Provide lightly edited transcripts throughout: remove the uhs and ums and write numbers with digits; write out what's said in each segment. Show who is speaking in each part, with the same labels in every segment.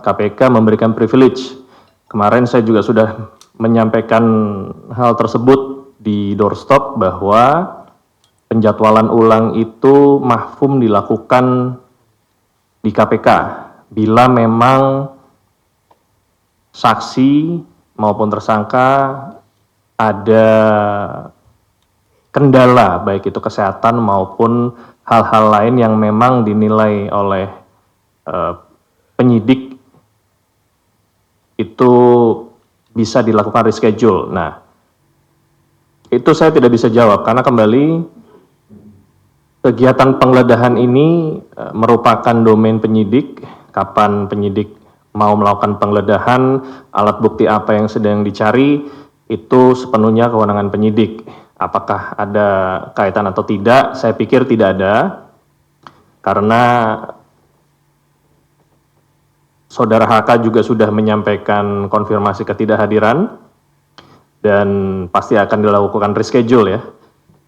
Speaker 1: KPK memberikan privilege. Kemarin saya juga sudah menyampaikan hal tersebut di doorstop bahwa penjadwalan ulang itu mahfum dilakukan di KPK bila memang saksi maupun tersangka ada kendala baik itu kesehatan maupun hal-hal lain yang memang dinilai oleh penyidik itu bisa dilakukan reschedule. Nah, itu saya tidak bisa jawab karena kembali kegiatan penggeledahan ini merupakan domain penyidik. Kapan penyidik mau melakukan penggeledahan, alat bukti apa yang sedang dicari, itu sepenuhnya kewenangan penyidik. Apakah ada kaitan atau tidak? Saya pikir tidak ada, karena Saudara HK juga sudah menyampaikan konfirmasi ketidakhadiran dan pasti akan dilakukan reschedule ya.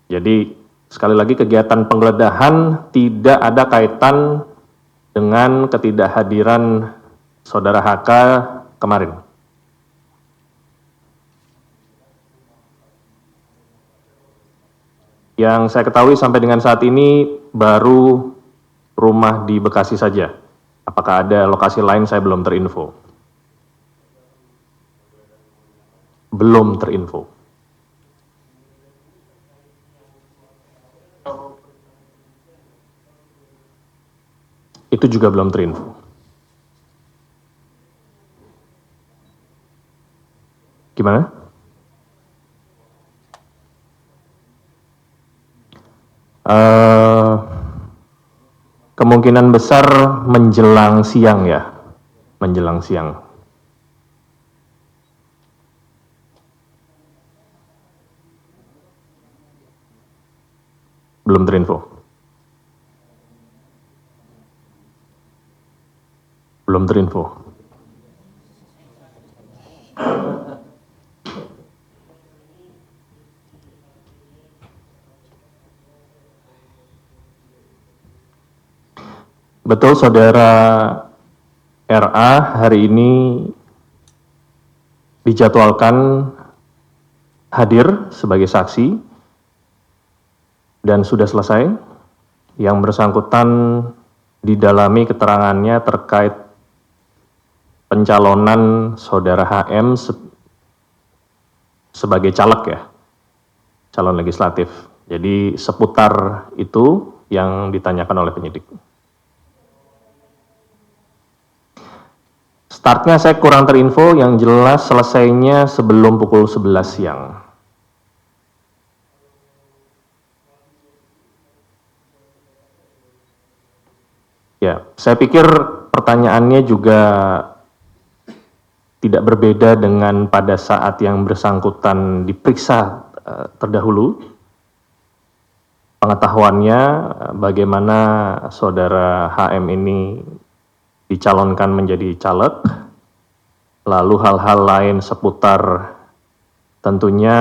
Speaker 1: Jadi sekali lagi kegiatan penggeledahan tidak ada kaitan dengan ketidakhadiran Saudara HK kemarin. Yang saya ketahui sampai dengan saat ini baru rumah di Bekasi saja. Apakah ada lokasi lain saya belum terinfo. Belum terinfo. Itu juga belum terinfo. Gimana? Kemungkinan besar menjelang siang ya, menjelang siang. Belum terinfo. Belum terinfo. Betul, Saudara RA hari ini dijadwalkan hadir sebagai saksi dan sudah selesai. Yang bersangkutan didalami keterangannya terkait pencalonan Saudara HM sebagai caleg ya, calon legislatif. Jadi seputar itu yang ditanyakan oleh penyidik. Startnya saya kurang terinfo, yang jelas selesainya sebelum pukul 11 siang. Ya, saya pikir pertanyaannya juga tidak berbeda dengan pada saat yang bersangkutan diperiksa terdahulu. Pengetahuannya bagaimana Saudara HM ini dicalonkan menjadi caleg, lalu hal-hal lain seputar tentunya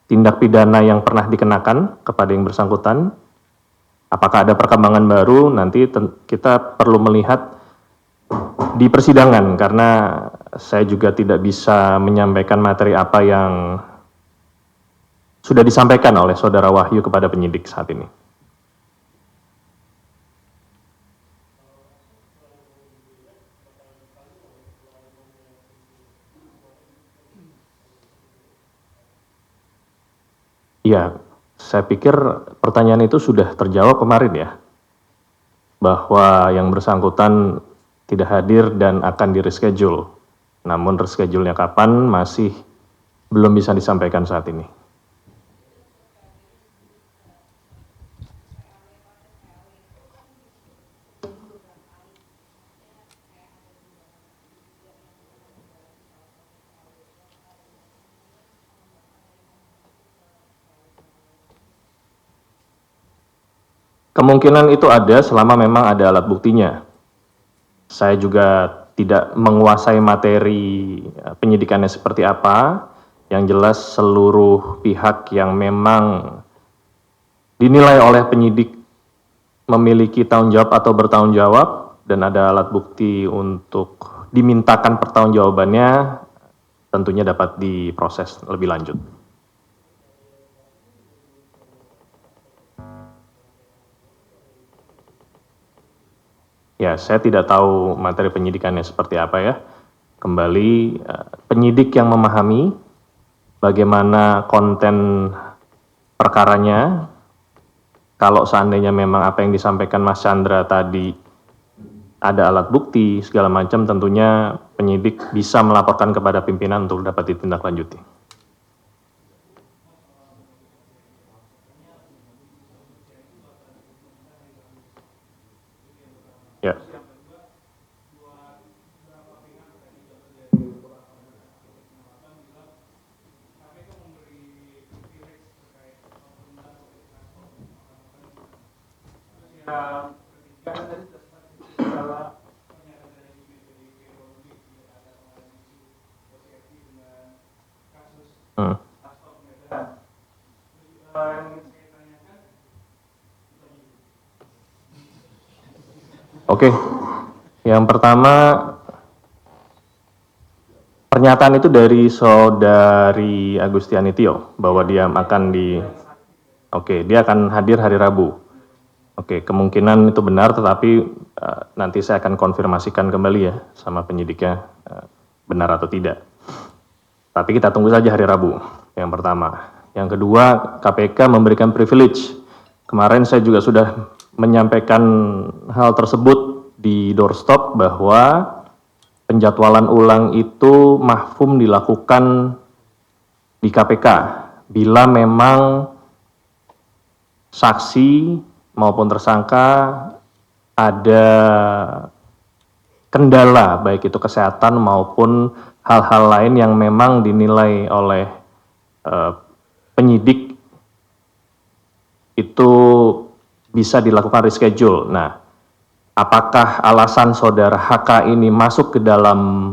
Speaker 1: tindak pidana yang pernah dikenakan kepada yang bersangkutan. Apakah ada perkembangan baru, nanti kita perlu melihat di persidangan, karena saya juga tidak bisa menyampaikan materi apa yang sudah disampaikan oleh Saudara Wahyu kepada penyidik saat ini. Ya, saya pikir pertanyaan itu sudah terjawab kemarin ya, bahwa yang bersangkutan tidak hadir dan akan di-reschedule. Namun reschedule-nya kapan masih belum bisa disampaikan saat ini. Kemungkinan itu ada selama memang ada alat buktinya. Saya juga tidak menguasai materi penyidikannya seperti apa. Yang jelas seluruh pihak yang memang dinilai oleh penyidik memiliki tanggung jawab atau bertanggung jawab dan ada alat bukti untuk dimintakan pertanggungjawabannya, tentunya dapat diproses lebih lanjut. Ya, saya tidak tahu materi penyidikannya seperti apa ya. Kembali, penyidik yang memahami bagaimana konten perkaranya. Kalau seandainya memang apa yang disampaikan Mas Chandra tadi ada alat bukti segala macam, tentunya penyidik bisa melaporkan kepada pimpinan untuk dapat ditindaklanjuti. Ya. Oke, yang pertama pernyataan itu dari saudari Agustiani Tio bahwa dia akan dia akan hadir hari Rabu. Oke, kemungkinan itu benar, tetapi nanti saya akan konfirmasikan kembali ya sama penyidiknya benar atau tidak. Tapi kita tunggu saja hari Rabu, yang pertama. Yang kedua, KPK memberikan privilege. Kemarin saya juga sudah menyampaikan hal tersebut di doorstop bahwa penjadwalan ulang itu mahfum dilakukan di KPK bila memang saksi maupun tersangka ada kendala baik itu kesehatan maupun hal-hal lain yang memang dinilai oleh penyidik itu bisa dilakukan reschedule. Nah, apakah alasan saudara HK ini masuk ke dalam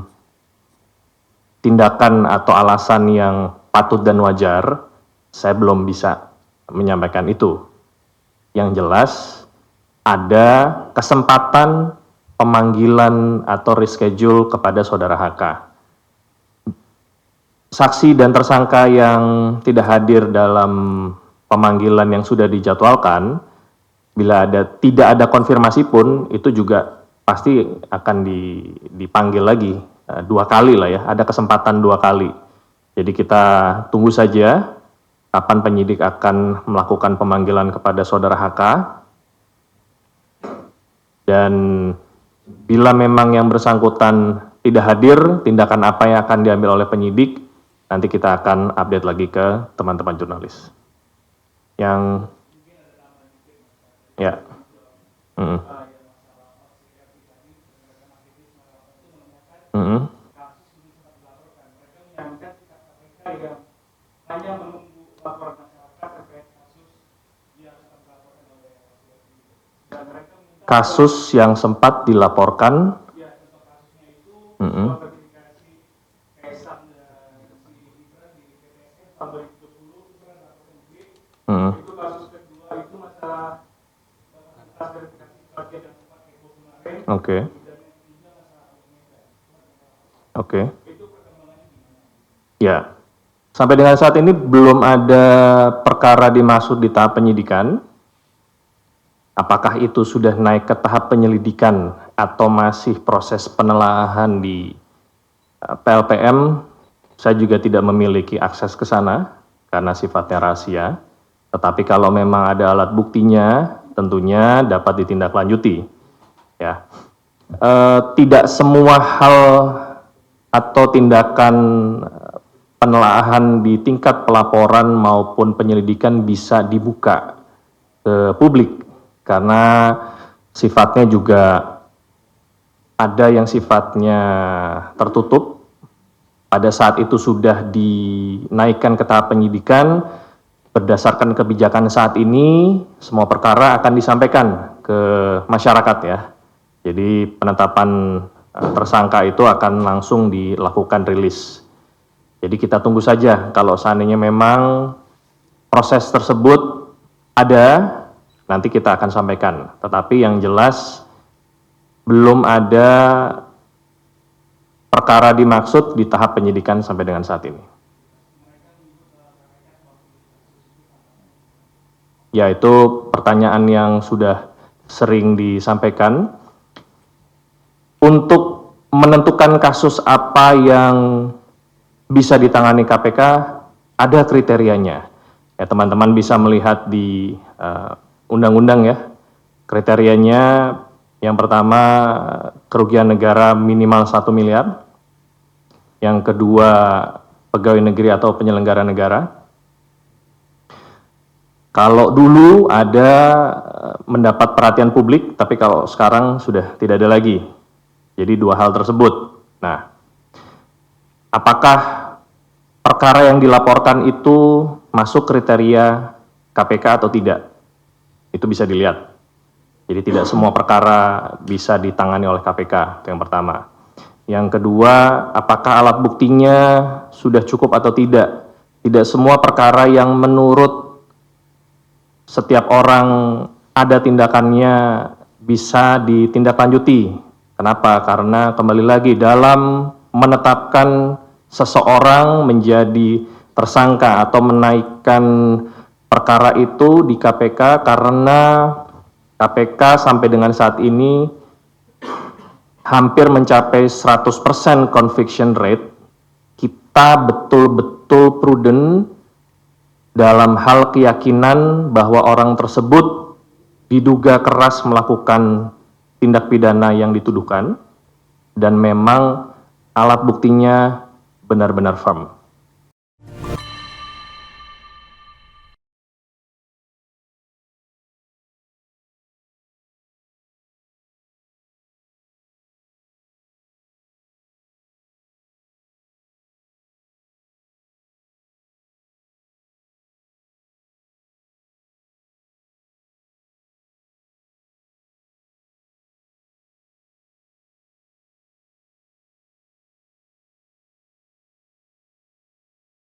Speaker 1: tindakan atau alasan yang patut dan wajar? Saya belum bisa menyampaikan itu. Yang jelas, ada kesempatan pemanggilan atau reschedule kepada saudara HK. Saksi dan tersangka yang tidak hadir dalam pemanggilan yang sudah dijadwalkan, bila tidak ada konfirmasi pun, itu juga pasti akan dipanggil lagi 2 kali lah ya, ada kesempatan 2 kali. Jadi kita tunggu saja kapan penyidik akan melakukan pemanggilan kepada saudara HK. Dan bila memang yang bersangkutan tidak hadir, tindakan apa yang akan diambil oleh penyidik, nanti kita akan update lagi ke teman-teman jurnalis. Yang ya. Kasus yang sempat dilaporkan. Oke. Ya, sampai dengan saat ini belum ada perkara dimaksud di tahap penyidikan. Apakah itu sudah naik ke tahap penyelidikan atau masih proses penelaahan di PLPM? Saya juga tidak memiliki akses ke sana karena sifatnya rahasia. Tetapi kalau memang ada alat buktinya, tentunya dapat ditindaklanjuti. Ya, tidak semua hal atau tindakan penelaahan di tingkat pelaporan maupun penyelidikan bisa dibuka ke publik karena sifatnya juga ada yang sifatnya tertutup. Pada saat itu sudah dinaikkan ke tahap penyidikan, berdasarkan kebijakan saat ini semua perkara akan disampaikan ke masyarakat ya. Jadi penetapan tersangka itu akan langsung dilakukan rilis. Jadi kita tunggu saja kalau seandainya memang proses tersebut ada, nanti kita akan sampaikan. Tetapi yang jelas belum ada perkara dimaksud di tahap penyidikan sampai dengan saat ini. Ya, itu pertanyaan yang sudah sering disampaikan. Untuk menentukan kasus apa yang bisa ditangani KPK, ada kriterianya. Ya, teman-teman bisa melihat di undang-undang ya. Kriterianya yang pertama kerugian negara minimal 1 miliar. Yang kedua pegawai negeri atau penyelenggara negara. Kalau dulu ada mendapat perhatian publik, tapi kalau sekarang sudah tidak ada lagi. Jadi dua hal tersebut. Nah, apakah perkara yang dilaporkan itu masuk kriteria KPK atau tidak? Itu bisa dilihat. Jadi tidak semua perkara bisa ditangani oleh KPK, itu yang pertama. Yang kedua, apakah alat buktinya sudah cukup atau tidak? Tidak semua perkara yang menurut setiap orang ada tindakannya bisa ditindaklanjuti. Kenapa? Karena kembali lagi dalam menetapkan seseorang menjadi tersangka atau menaikkan perkara itu di KPK, karena KPK sampai dengan saat ini hampir mencapai 100% conviction rate. Kita betul-betul prudent dalam hal keyakinan bahwa orang tersebut diduga keras melakukan tindak pidana yang dituduhkan dan memang alat buktinya benar-benar firm.